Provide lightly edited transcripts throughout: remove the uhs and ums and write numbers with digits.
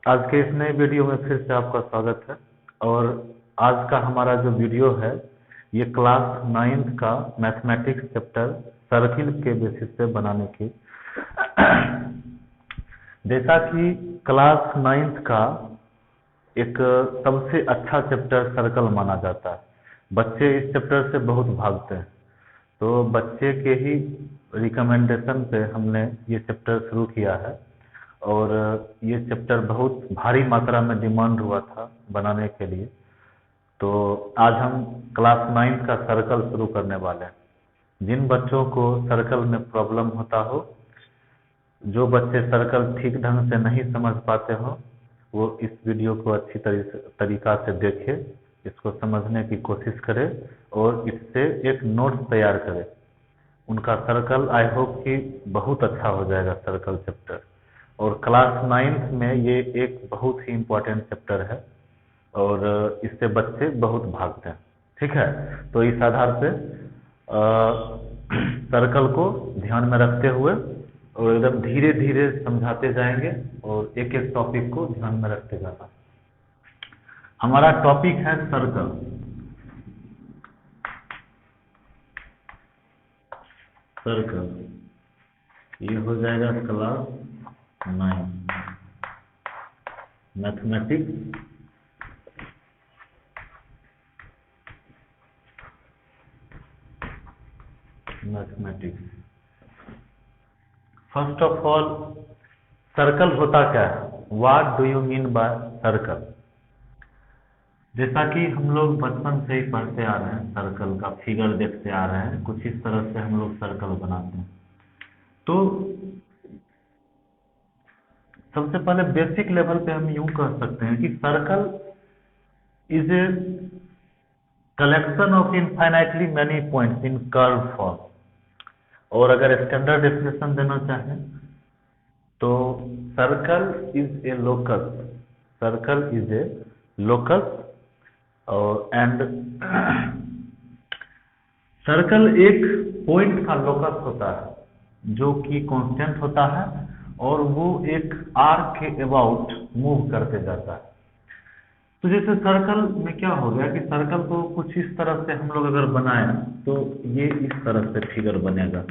आज के इस नए वीडियो में फिर से आपका स्वागत है। और आज का हमारा जो वीडियो है ये क्लास 9th का मैथमेटिक्स चैप्टर सर्किल के बेसिस पे बनाने की जैसा कि क्लास 9th का एक सबसे अच्छा चैप्टर सर्कल माना जाता है। बच्चे इस चैप्टर से बहुत भागते हैं, तो बच्चे के ही रिकमेंडेशन पे हमने ये चैप्टर शुरू किया है। और ये चैप्टर बहुत भारी मात्रा में डिमांड हुआ था बनाने के लिए, तो आज हम क्लास 9th का सर्कल शुरू करने वाले हैं। जिन बच्चों को सर्कल में प्रॉब्लम होता हो, जो बच्चे सर्कल ठीक ढंग से नहीं समझ पाते हो, वो इस वीडियो को अच्छी तरीका से देखें, इसको समझने की कोशिश करें और इससे एक नोट्स तैयार करें। उनका सर्कल आई होप कि बहुत अच्छा हो जाएगा सर्कल चैप्टर। और क्लास 9th में ये एक बहुत ही इम्पोर्टेंट चैप्टर है और इससे बच्चे बहुत भागते हैं। ठीक है, तो इस आधार पे सर्कल को ध्यान में रखते हुए और एकदम धीरे धीरे समझाते जाएंगे और एक एक टॉपिक को ध्यान में रखते जाना। हमारा टॉपिक है सर्कल। सर्कल ये हो जाएगा class 9 mathematics first of all, circle होता क्या है? What do you mean by circle? जैसा कि हम लोग बचपन से ही पढ़ते आ रहे हैं, सर्कल का फिगर देखते आ रहे हैं, कुछ इस तरह से हम लोग सर्कल बनाते हैं। तो सबसे पहले बेसिक लेवल पे हम यूं कह सकते हैं कि circle is a collection of infinitely many points in curve form. और अगर स्टैंडर्ड डेफिनेशन देना चाहें तो circle is a locus. Circle is a locus and circle एक पॉइंट का लोकस होता है जो कि कांस्टेंट होता है और वो एक आर्क के अबाउट मूव करते जाता है। तो जैसे सर्कल में क्या हो गया कि सर्कल को कुछ इस तरह से हम लोग अगर बनाए तो ये इस तरह से फिगर बनेगा।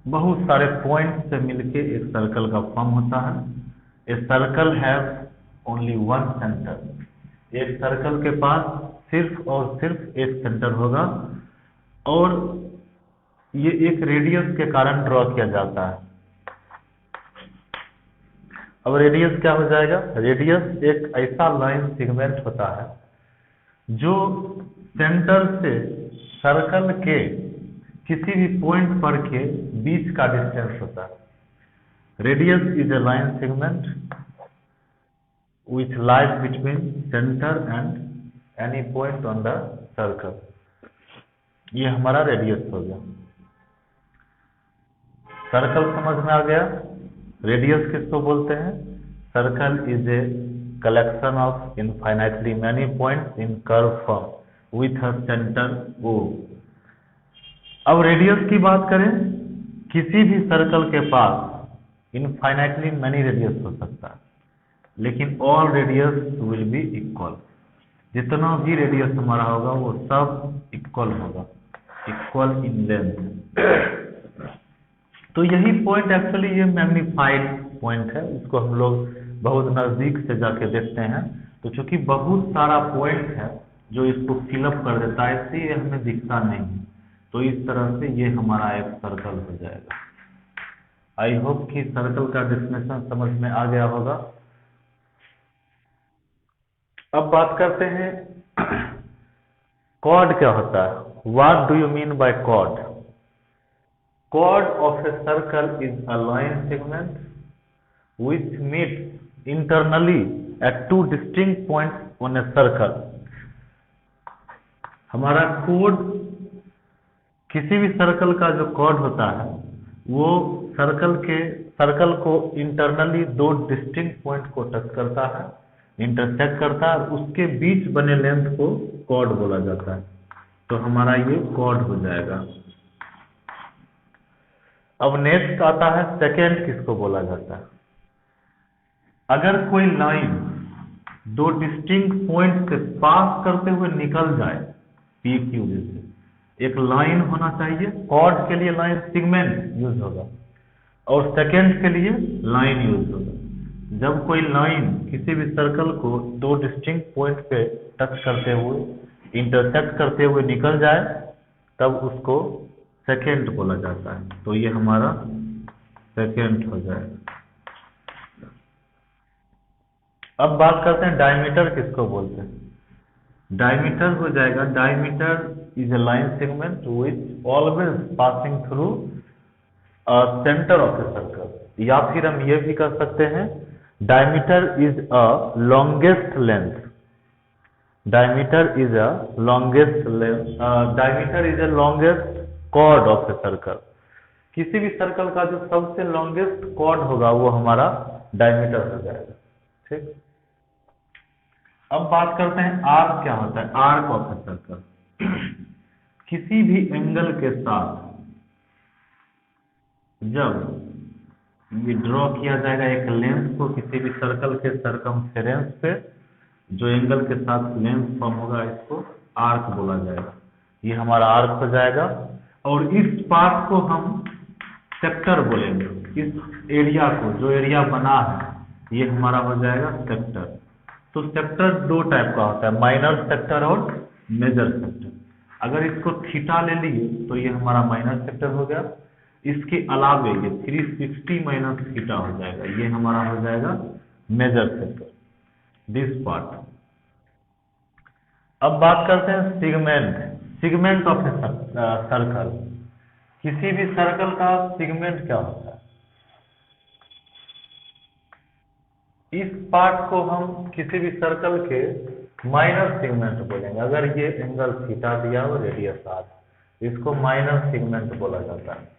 बहुत सारे पॉइंट से मिलके एक सर्कल का फॉर्म होता है। A circle have only one centre. एक सर्कल के पास सिर्फ और सिर्फ एक सेंटर होगा और ये एक रेडियस के कारण ड्रॉ किया जाता है। अब रेडियस क्या हो जाएगा? रेडियस एक ऐसा लाइन सेगमेंट होता है जो सेंटर से सर्कल के किसी भी पॉइंट पर के बीच का डिस्टेंस होता है। Radius is a line segment which lies between center and any point on the circle। ये हमारा रेडियस हो गया। सर्कल समझ में आ गया। रेडियस किसको बोलते हैं? Circle is a collection of infinitely many points in curve form with a centre O। अब रेडियस की बात करें, किसी भी सर्कल के पास इनफाइनाइटली मैनी रेडियस हो सकता है, लेकिन all radius will be equal. जितना भी रेडियस हमारा होगा वो सब इक्वल होगा, इक्वल इन लेंथ। तो यही पॉइंट एक्चुअली ये मैग्नीफाइड पॉइंट है, इसको हम लोग बहुत नजदीक से जाके देखते हैं। तो चूंकि बहुत सारा पॉइंट है जो इसको फिलअप कर देता है, इसलिए हमें दिखता नहीं है। तो इस तरह से ये हमारा एक सर्कल हो जाएगा। आई होप कि सर्कल का डेफिनेशन समझ में आ गया होगा। अब बात करते हैं कॉर्ड क्या होता है। What do you mean by chord? Chord of a circle is a line segment which meets internally at two distinct points on a circle। हमारा कोड, किसी भी सर्कल का जो कॉर्ड होता है वो सर्कल को इंटरनली दो डिस्टिंक्ट पॉइंट को टच करता है, इंटरसेक्ट करता है, उसके बीच बने लेंथ को कॉर्ड बोला जाता है। तो हमारा ये कॉर्ड हो जाएगा। अब नेक्स्ट आता है सेकेंड किसको बोला जाता है। अगर कोई लाइन दो डिस्टिंक्ट पॉइंट से पास करते हुए निकल जाए, पी क्यू जैसे एक लाइन होना चाहिए, कॉर्ड के लिए लाइन सेगमेंट यूज होगा और सेकेंड के लिए लाइन यूज होगा। जब कोई लाइन किसी भी सर्कल को दो डिस्टिंक्ट पॉइंट पे टच करते हुए, इंटरसेक्ट करते हुए निकल जाए, तब उसको सेकेंड बोला जाता है। तो ये हमारा सेकेंड हो जाएगा। अब बात करते हैं डायमीटर किसको बोलते हैं। डायमीटर हो जाएगा, diameter is a line segment which always passing through centre of a circle, या फिर हम ये भी कर सकते हैं diameter is a longest length, diameter is a longest length, diameter is a longest chord of a circle. किसी भी सर्कल का जो सबसे लॉन्गेस्ट कॉर्ड होगा वो हमारा डायमीटर हो जाएगा। ठीक, अब बात करते हैं आर्क क्या होता है। आर्क ऑफ ए सर्कल किसी भी एंगल के साथ जब ये ड्रॉ किया जाएगा एक लेंथ को किसी भी सर्कल के सरकमफेरेंस पे, जो एंगल के साथ लेंथ फॉर्म होगा इसको आर्क बोला जाएगा। ये हमारा आर्क हो जाएगा। और इस पार्ट को हम सेक्टर बोलेंगे। इस एरिया को, जो एरिया बना है, ये हमारा हो जाएगा सेक्टर। तो सेक्टर दो टाइप का होता है, माइनर सेक्टर और मेजर सेक्टर। अगर इसको थीटा ले लिए तो ये हमारा माइनर सेक्टर हो गया। इसके अलावे ये 360 माइनस थीटा हो जाएगा, ये हमारा हो जाएगा मेजर सेक्टर, दिस पार्ट। अब बात करते हैं segment, segment of a circle. किसी भी सर्कल का सिगमेंट क्या होता है। इस पार्ट को हम किसी भी सर्कल के माइनर सेगमेंट बोलेंगे। अगर ये एंगल थीटा दिया हो, रेडियस आर, इसको माइनर सेगमेंट बोला जाता है।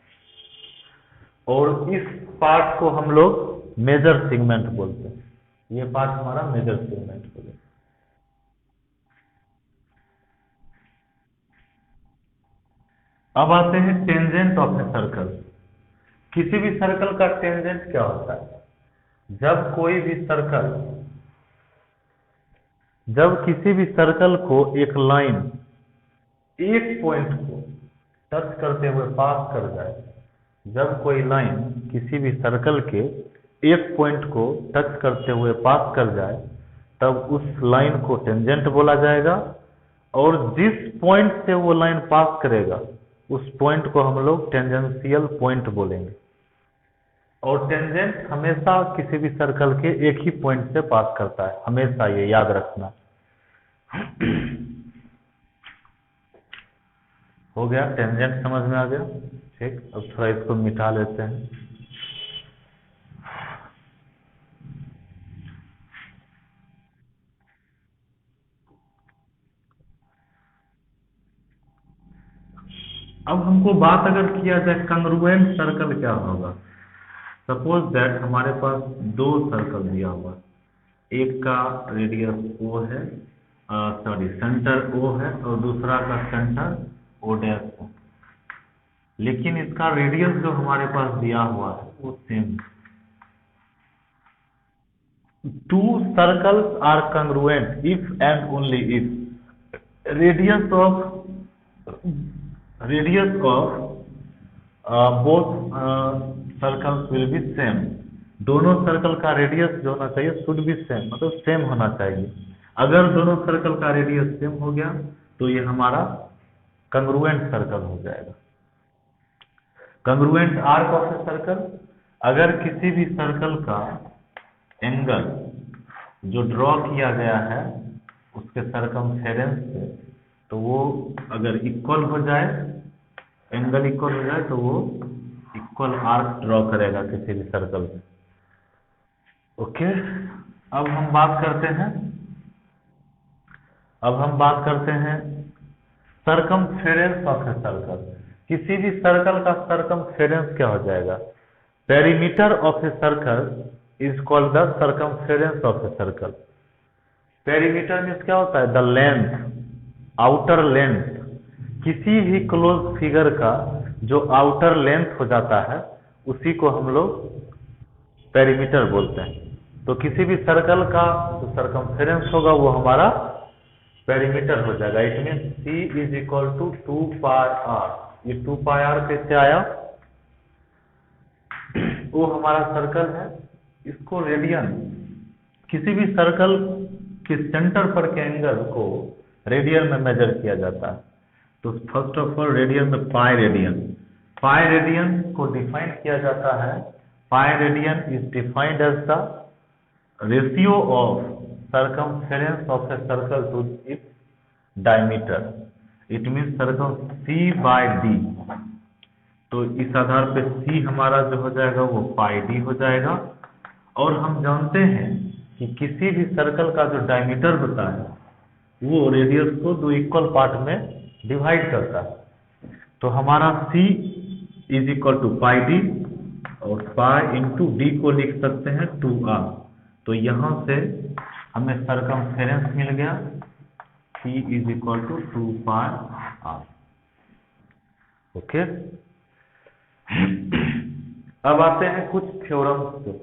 और इस पार्ट को हम लोग मेजर सेगमेंट बोलते हैं। ये पार्ट हमारा मेजर सेगमेंट बोले। अब आते हैं टेंजेंट ऑफ ए सर्कल। किसी भी सर्कल का टेंजेंट क्या होता है। जब कोई भी सर्कल, जब किसी भी सर्कल को एक लाइन एक पॉइंट को टच करते हुए पास कर जाए, जब कोई लाइन किसी भी सर्कल के एक पॉइंट को टच करते हुए पास कर जाए, तब उस लाइन को टेंजेंट बोला जाएगा। और जिस पॉइंट से वो लाइन पास करेगा, उस पॉइंट को हम लोग टेंजेंशियल पॉइंट बोलेंगे। और टेंजेंट हमेशा किसी भी सर्कल के एक ही पॉइंट से पास करता है, हमेशा, ये याद रखना। हो गया, टेंजेंट समझ में आ गया। ठीक, अब थोड़ा इसको मिटा लेते हैं। अब हमको बात अगर किया जाए कंग्रुएंट सर्कल क्या होगा। सपोज दैट हमारे पास दो सर्कल दिया हुआ, एक का रेडियस ओ है, सॉरी सेंटर ओ है, और दूसरा का सेंटर ओ डैश है। लेकिन इसका रेडियस जो हमारे पास दिया हुआ है वो सेम है। Two circles are congruent if and only if radius of both circles will be same. दोनों सर्कल का रेडियस जो होना चाहिए शुड बी सेम, मतलब सेम होना चाहिए। अगर दोनों सर्कल का रेडियस सेम हो गया तो ये हमारा कंग्रुएंट सर्कल हो जाएगा। Congruent arc of a circle, अगर किसी भी सर्कल का एंगल जो ड्रॉ किया गया है उसके सरकमफेरेंस से, तो वो अगर इक्वल हो जाए, एंगल इक्वल हो जाए, तो वो इक्वल आर्क ड्रॉ करेगा किसी भी सर्कल में। ओके, अब हम बात करते हैं सरकमफेरेंस ऑफ ए सर्कल। किसी भी सर्कल का सरकमफेरेंस क्या हो जाएगा। Perimeter of a circle is called the circumference of a circle. Perimeter means क्या होता है, द लेंथ, आउटर लेंथ। किसी भी क्लोज फिगर का जो आउटर लेंथ हो जाता है उसी को हम लोग पेरीमीटर बोलते हैं। तो किसी भी सर्कल का जो सरकमफेरेंस होगा वो हमारा पेरीमीटर हो जाएगा। It mean C is equal to 2πr। ये 2πr कैसे आया? वो हमारा सर्कल है, इसको रेडियन, किसी भी सर्कल के सेंटर पर के एंगल को रेडियन में मेजर किया जाता है। तो फर्स्ट ऑफ ऑल रेडियन में पाई रेडियन को डिफाइन किया जाता है। Pi radian is defined as the ratio of circumference of a circle to its diameter। It mean circum C/D। तो इस आधार पे C हमारा जो हो जाएगा वो πd हो जाएगा। और हम जानते हैं कि किसी भी सर्कल का जो डायमीटर होता है वो रेडियस को दो इक्वल पार्ट में डिवाइड करता है। तो हमारा C is equal to πd और पाई इंटू डी को लिख सकते हैं 2r। तो यहाँ से हमें सरकमफेरेंस मिल गया C is equal to 2πr। Okay, अब आते हैं कुछ थ्योरम्स पे,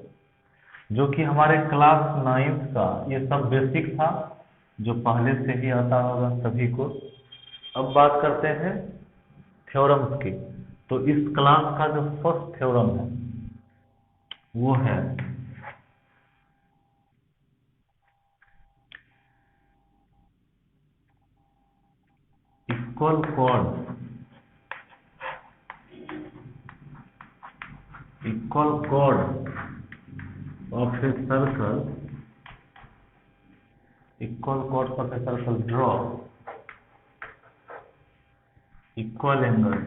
जो कि हमारे क्लास 9th का ये सब बेसिक था, जो पहले से ही आता होगा सभी को। अब बात करते हैं थ्योरम्स की। तो इस क्लास का जो फर्स्ट थ्योरम है वो है equal chord of a circle, equal chord of a circle draw equal angle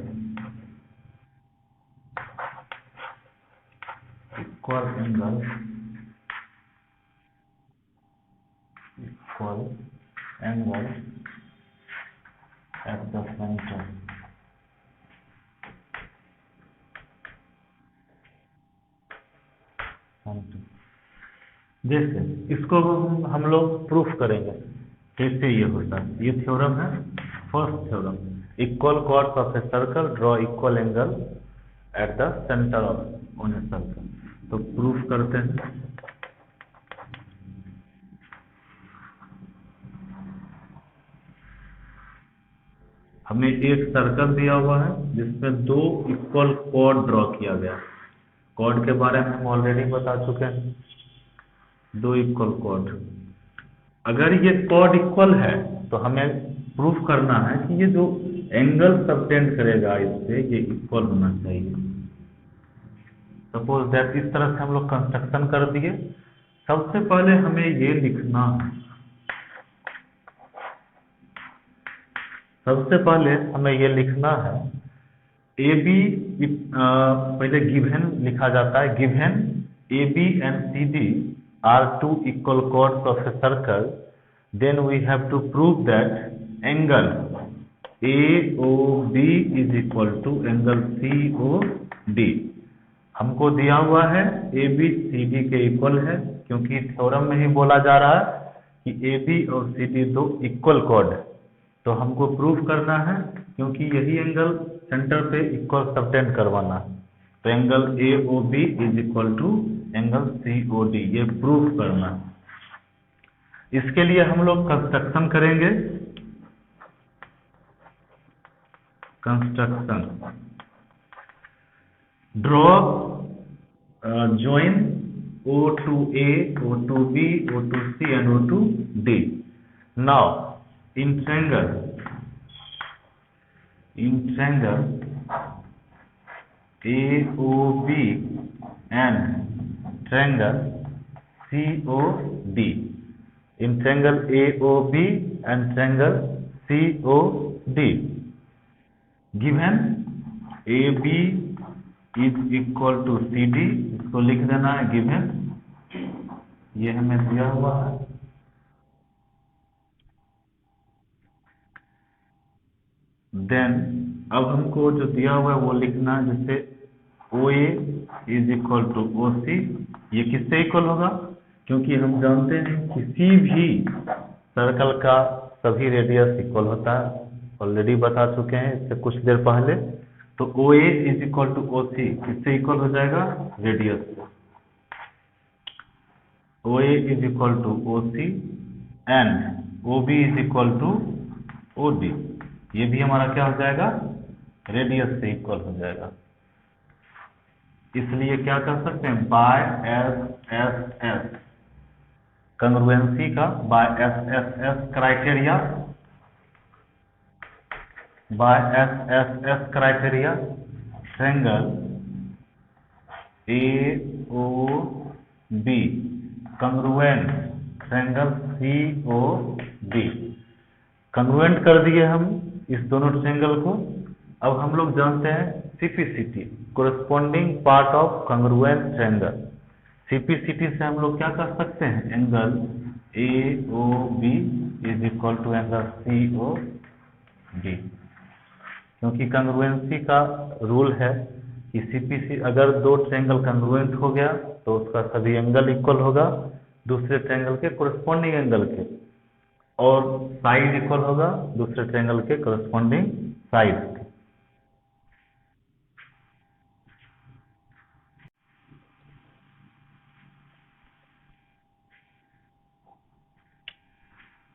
at the center। जैसे इसको हम लोग प्रूफ करेंगे कैसे ये होता है। ये थ्योरम है first theorem, equal chords of a circle draw equal angle at the centre of on a circle. तो प्रूफ करते हैं। हमें एक सर्कल दिया हुआ है जिसमें दो इक्वल कॉर्ड ड्रॉ किया गया। कॉर्ड के बारे में हम ऑलरेडी बता चुके हैं, दो इक्वल कॉर्ड। अगर ये कॉर्ड इक्वल है तो हमें प्रूफ करना है कि ये जो एंगल सबटेंड करेगा इससे ये इक्वल होना चाहिए। सपोज दैट इस तरह से हम लोग कंस्ट्रक्शन कर दिए। सबसे पहले हमें ये लिखना है, सबसे पहले हमें ये लिखना है ए बी, पहले गिवन लिखा जाता है। Given A B and C D are two equal chords of a circle, then we have to prove that angle AOB is equal to angle COD। हमको दिया हुआ है AB CD के equal है, क्योंकि थ्योरम में ही बोला जा रहा है कि AB और CD दो इक्वल कॉर्ड है। तो हमको प्रूफ करना है, क्योंकि यही एंगल सेंटर पे इक्वल सबटेंड करवाना है। तो angle AOB is equal to angle COD, ये प्रूफ करना है। इसके लिए हम लोग कंस्ट्रक्शन करेंगे। Construction draw join O to A, O to B, O to C and O to D। Now in triangle AOB and triangle COD, in triangle AOB and triangle COD, given AB is equal to CD, इसको लिख देना है given, ये हमें दिया हुआ है। Then अब हमको जो दिया हुआ है वो लिखना है, जैसे OA is equal to OC। ये किससे इक्वल होगा? क्योंकि हम जानते हैं किसी भी सर्कल का सभी रेडियस इक्वल होता है, ऑलरेडी बता चुके हैं इससे कुछ देर पहले। तो O A is equal to O C किससे इक्वल हो जाएगा? रेडियस से। O A is equal to O C and O B is equal to O D. ये भी हमारा क्या हो जाएगा? रेडियस से इक्वल हो जाएगा। इसलिए क्या कर सकते हैं? By S S S congruency का, by S S S criteria, by S S S criteria triangle A O B congruent triangle C O D. Congruent कर दिए हम इस दोनों ट्रायंगल को। अब हम लोग जानते हैं CPCT, corresponding part of congruent triangle. CPCT से हम लोग क्या कर सकते हैं? Angle A O B is equal to angle C O D. क्योंकि कंग्रुएंसी का रूल है कि सीपीसी अगर दो ट्रायंगल कंग्रुएंट हो गया तो उसका सभी एंगल इक्वल होगा दूसरे ट्रायंगल के कोरस्पॉन्डिंग एंगल के, और साइड इक्वल होगा दूसरे ट्रायंगल के कोरस्पॉन्डिंग साइड के।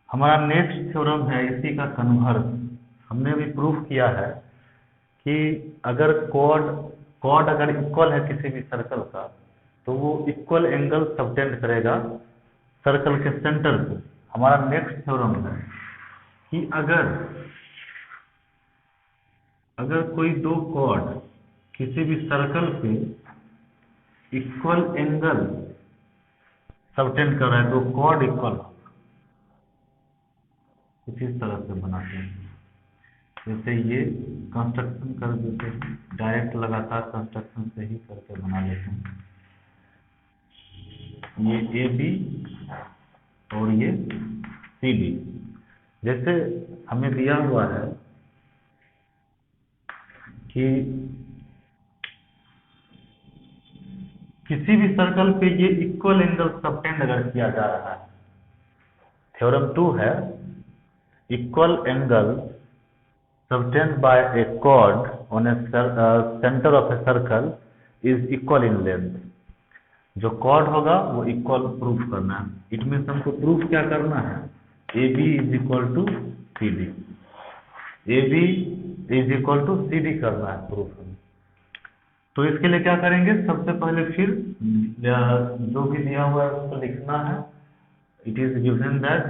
हमारा नेक्स्ट थ्योरम है इसी का कन्वर्स। हमने भी प्रूफ किया है कि अगर कॉर्ड अगर इक्वल है किसी भी सर्कल का तो वो इक्वल एंगल सबटेंड करेगा सर्कल के सेंटर से। हमारा नेक्स्ट थ्योरम है कि अगर कोई दो कॉर्ड किसी भी सर्कल पे इक्वल एंगल सबटेंड कर रहा है तो कॉर्ड इक्वल कुछ इस तरह से बनाते हैं। जैसे ये कंस्ट्रक्शन कर देते हैं, डायरेक्ट लगातार कंस्ट्रक्शन से ही करके बना लेते हैं। ये ए बी और ये सी डी। जैसे हमें दिया हुआ है कि किसी भी सर्कल पे ये इक्वल एंगल सबटेंड अगर किया जा रहा है, थ्योरम 2 है equal angle subtended by a chord on a center of a circle is equal in length। जो कॉर्ड होगा वो इक्वल प्रूफ करना है। इट मीन्स हमको प्रूफ क्या करना है? A B is equal to C D, A B is equal to C D करना है प्रूफ में। तो इसके लिए क्या करेंगे? सबसे पहले फिर जो भी दिया हुआ है उसको लिखना है। It is given that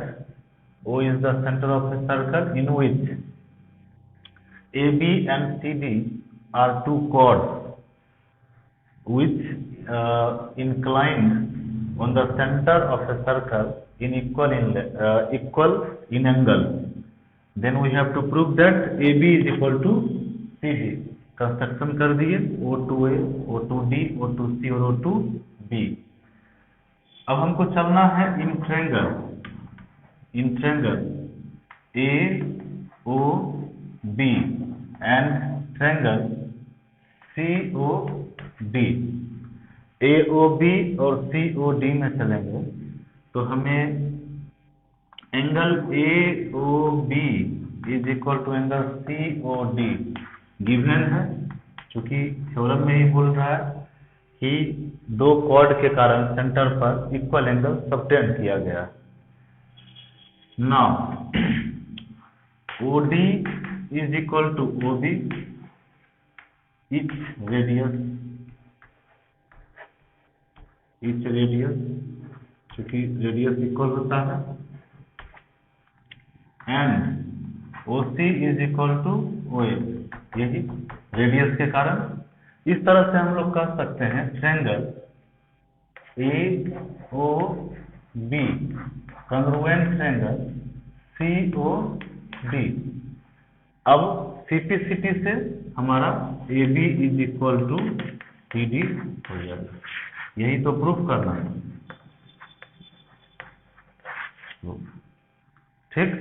O is the centre of a circle in which AB and CD are two chords which inclined on the center of a circle in equal in angle. Then we have to prove that AB is equal to CD। Construction कर दिए O2A, O2D, O2C और O2B। अब हमको चलना है in triangle AOB and triangle COD। AOB और COD में चलेंगे तो हमें angle AOB is equal to angle COD given है, चूंकि थ्योरम में ही बोल रहा है कि दो कॉर्ड के कारण सेंटर पर इक्वल एंगल सबटेंड किया गया। Now OD is equal to OB, each radius चूंकि रेडियस इक्वल होता है, and OC is equal to OA, यही रेडियस के कारण। इस तरह से हम लोग कह सकते हैं triangle AOB congruent triangle COD। अब सीपीसीटी से हमारा A B is equal to C D हो जाएगा। यही तो प्रूफ करना है, ठीक।